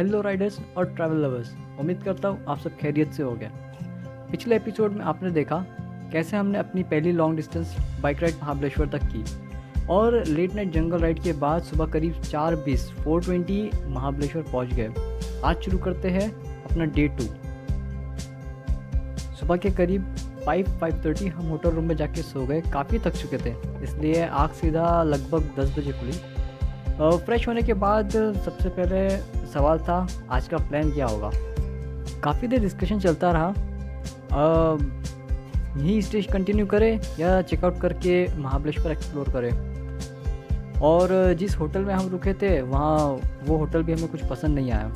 Hello Riders और travel lovers, उम्मीद करता हूँ आप सब खैरियत से हो गए। पिछले एपिसोड में आपने देखा कैसे हमने अपनी पहली long distance bike ride Mahabaleshwar तक की और लेट नाइट जंगल राइड के बाद सुबह करीब 4:20 4:20 महाबलेश्वर पहुँच गए। आज शुरू करते हैं अपना डे 2। सुबह के करीब 5:30 हम होटल रूम में जाके सो गए। काफ़ी थक चुके थे, इसलिए आँख सीधा लगभग 10 बजे खुली। फ्रेश होने के बाद सबसे पहले सवाल था आज का प्लान क्या होगा। काफ़ी देर डिस्कशन चलता रहा, यही स्टेज कंटिन्यू करें या चेकआउट करके महाबलेश्वर एक्सप्लोर करें। और जिस होटल में हम रुके थे वहाँ वो होटल भी हमें कुछ पसंद नहीं आया,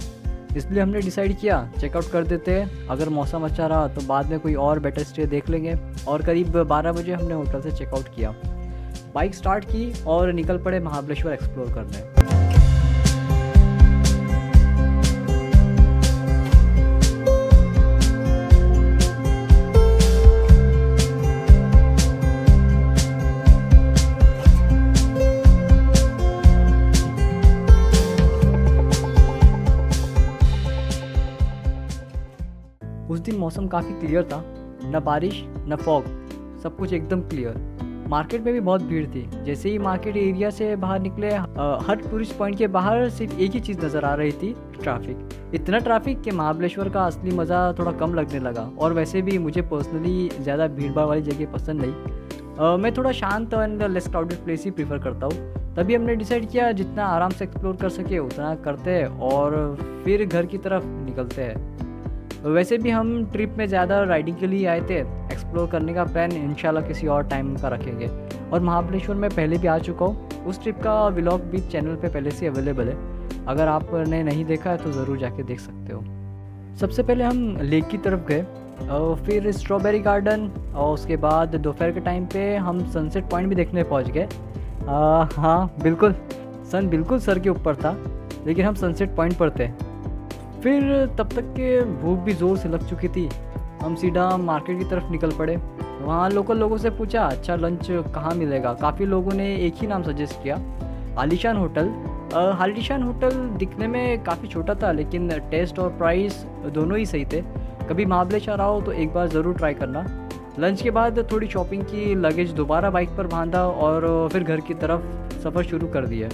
इसलिए हमने डिसाइड किया चेकआउट कर देते हैं। अगर मौसम अच्छा रहा तो बाद में कोई और बेटर स्टे देख लेंगे। और करीब 12 बजे हमने होटल से चेकआउट किया, बाइक स्टार्ट की और निकल पड़े महाबलेश्वर एक्सप्लोर करने। उस दिन मौसम काफ़ी क्लियर था, न बारिश न फॉग, सब कुछ एकदम क्लियर। मार्केट में भी बहुत भीड़ थी। जैसे ही मार्केट एरिया से बाहर निकले, हर टूरिस्ट पॉइंट के बाहर सिर्फ एक ही चीज़ नज़र आ रही थी, ट्रैफिक। इतना ट्रैफिक कि महाबलेश्वर का असली मज़ा थोड़ा कम लगने लगा। और वैसे भी मुझे पर्सनली ज़्यादा भीड़ भाड़ वाली जगह पसंद नहीं। मैं थोड़ा शांत and less crowded place he prefer करता हूँ। तभी हमने डिसाइड किया जितना आराम से एक्सप्लोर कर सके उतना करते हैं और फिर घर की तरफ निकलते हैं। वैसे भी हम ट्रिप में ज़्यादा राइडिंग के लिए आए थे, एक्सप्लोर करने का प्लान इंशाल्लाह किसी और टाइम का रखेंगे। और महाबलेश्वर में पहले भी आ चुका हूँ, उस ट्रिप का व्लॉग भी चैनल पे पहले से अवेलेबल है। अगर आपने नहीं देखा है तो ज़रूर जाके देख सकते हो। सबसे पहले हम लेक की तरफ गए, फिर स्ट्रॉबेरी गार्डन, और उसके बाद दोपहर के टाइम पे हम सनसेट पॉइंट भी देखने पहुँच गए। हाँ बिल्कुल, सन बिल्कुल सर के ऊपर था, लेकिन हम सनसेट पॉइंट पर थे। फिर तब तक के भूख भी ज़ोर से लग चुकी थी। हम सीधा मार्केट की तरफ निकल पड़े। वहाँ लोकल लोगों से पूछा अच्छा लंच कहाँ मिलेगा। काफ़ी लोगों ने एक ही नाम सजेस्ट किया, आलीशान होटल। आलीशान होटल दिखने में काफ़ी छोटा था, लेकिन टेस्ट और प्राइस दोनों ही सही थे। कभी महाबलेश्वर आओ तो एक बार ज़रूर ट्राई करना। लंच के बाद थोड़ी शॉपिंग की, लगेज दोबारा बाइक पर बांधा और फिर घर की तरफ सफ़र शुरू कर दिया।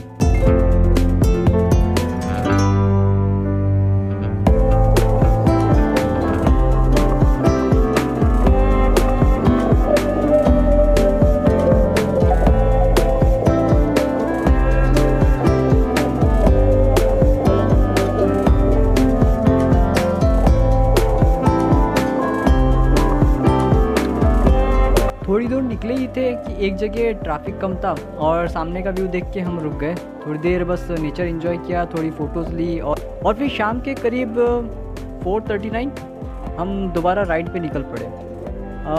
थोड़ी दूर निकले ही थे कि एक जगह ट्रैफिक कम था और सामने का व्यू देख के हम रुक गए। थोड़ी देर बस नेचर एंजॉय किया, थोड़ी फ़ोटोज़ ली और फिर शाम के करीब 4:39 हम दोबारा राइड पे निकल पड़े।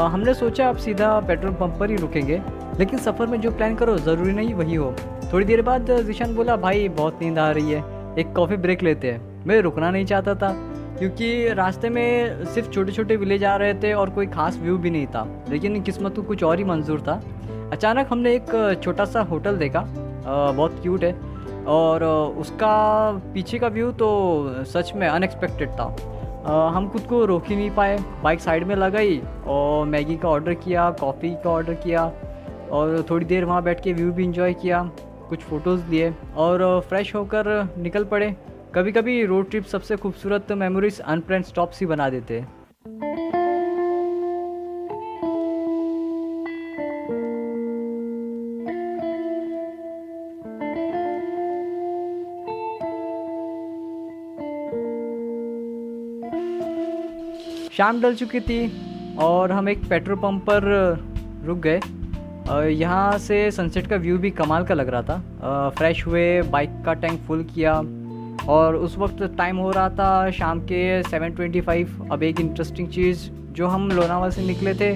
हमने सोचा अब सीधा पेट्रोल पंप पर ही रुकेंगे, लेकिन सफ़र में जो प्लान करो ज़रूरी नहीं वही हो। थोड़ी देर बाद जिशान बोला भाई बहुत नींद आ रही है, एक कॉफ़ी ब्रेक लेते हैं। मैं रुकना नहीं चाहता था क्योंकि रास्ते में सिर्फ छोटे छोटे विलेज आ रहे थे और कोई ख़ास व्यू भी नहीं था, लेकिन किस्मत को कुछ और ही मंजूर था। अचानक हमने एक छोटा सा होटल देखा, बहुत क्यूट है, और उसका पीछे का व्यू तो सच में अनएक्सपेक्टेड था। हम खुद को रोक ही नहीं पाए, बाइक साइड में लगाई और मैगी का ऑर्डर किया, कॉफ़ी का ऑर्डर किया और थोड़ी देर वहाँ बैठ के व्यू भी इंजॉय किया, कुछ फ़ोटोज़ लिए और फ्रेश होकर निकल पड़े। कभी कभी रोड ट्रिप सबसे खूबसूरत मेमोरीज अनप्लान्ड स्टॉप्स ही बना देते हैं। शाम ढल चुकी थी और हम एक पेट्रोल पंप पर रुक गए। यहाँ से सनसेट का व्यू भी कमाल का लग रहा था। फ्रेश हुए, बाइक का टैंक फुल किया और उस वक्त टाइम हो रहा था शाम के 7:25। अब एक इंटरेस्टिंग चीज़, जो हम लोनावाला से निकले थे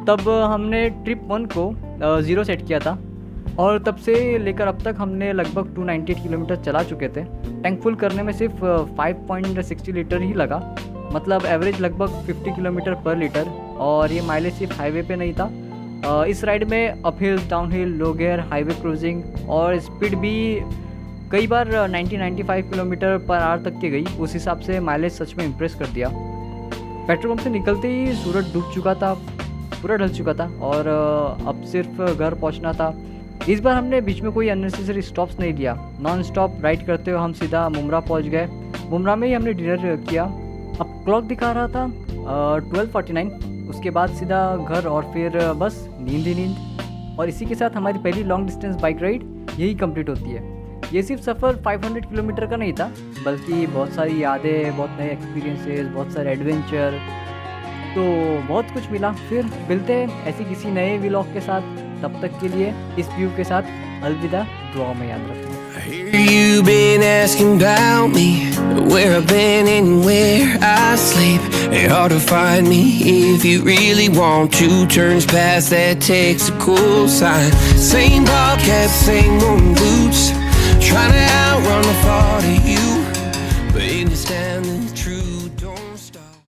तब हमने ट्रिप 1 को 0 सेट किया था और तब से लेकर अब तक हमने लगभग 298 किलोमीटर चला चुके थे। टैंक फुल करने में सिर्फ 5.60 लीटर ही लगा, मतलब एवरेज लगभग 50 किलोमीटर पर लीटर। और ये माइलेज सिर्फ हाईवे पे नहीं था, इस राइड में अपहिल, डाउनहिल, लो गियर, हाईवे क्रूजिंग और स्पीड भी कई बार 90-95 किलोमीटर पर आवर तक के गई। उस हिसाब से माइलेज सच में इम्प्रेस कर दिया। पेट्रोल पंप से निकलते ही सूरज डूब चुका था, पूरा ढल चुका था और अब सिर्फ घर पहुंचना था। इस बार हमने बीच में कोई अननेसेसरी स्टॉप्स नहीं लिया। नॉन स्टॉप राइड करते हुए हम सीधा मुमरा पहुंच गए। मुमरा में ही हमने डिनर किया। अब क्लॉक दिखा रहा था 12:49। उसके बाद सीधा घर और फिर बस नींद ही नींद। और इसी के साथ हमारी पहली लॉन्ग डिस्टेंस बाइक राइड यही कंप्लीट होती है। ये सिर्फ सफ़र 500 किलोमीटर का नहीं था, बल्कि बहुत सारी यादें, बहुत नए एक्सपीरियंसेस, बहुत सारे एडवेंचर, तो बहुत कुछ मिला। फिर मिलते हैं ऐसी किसी नए व्लॉग के साथ। तब तक के लिए इस व्यू के साथ अलविदा, दुआ में याद रखना। I hear you been asking about me, where I've been and where I sleep. It's hard to find me if you really want to. Turns past that takes a cool sign. Same podcast, same moon boots, trying to outrun the thought of you, but understand the truth.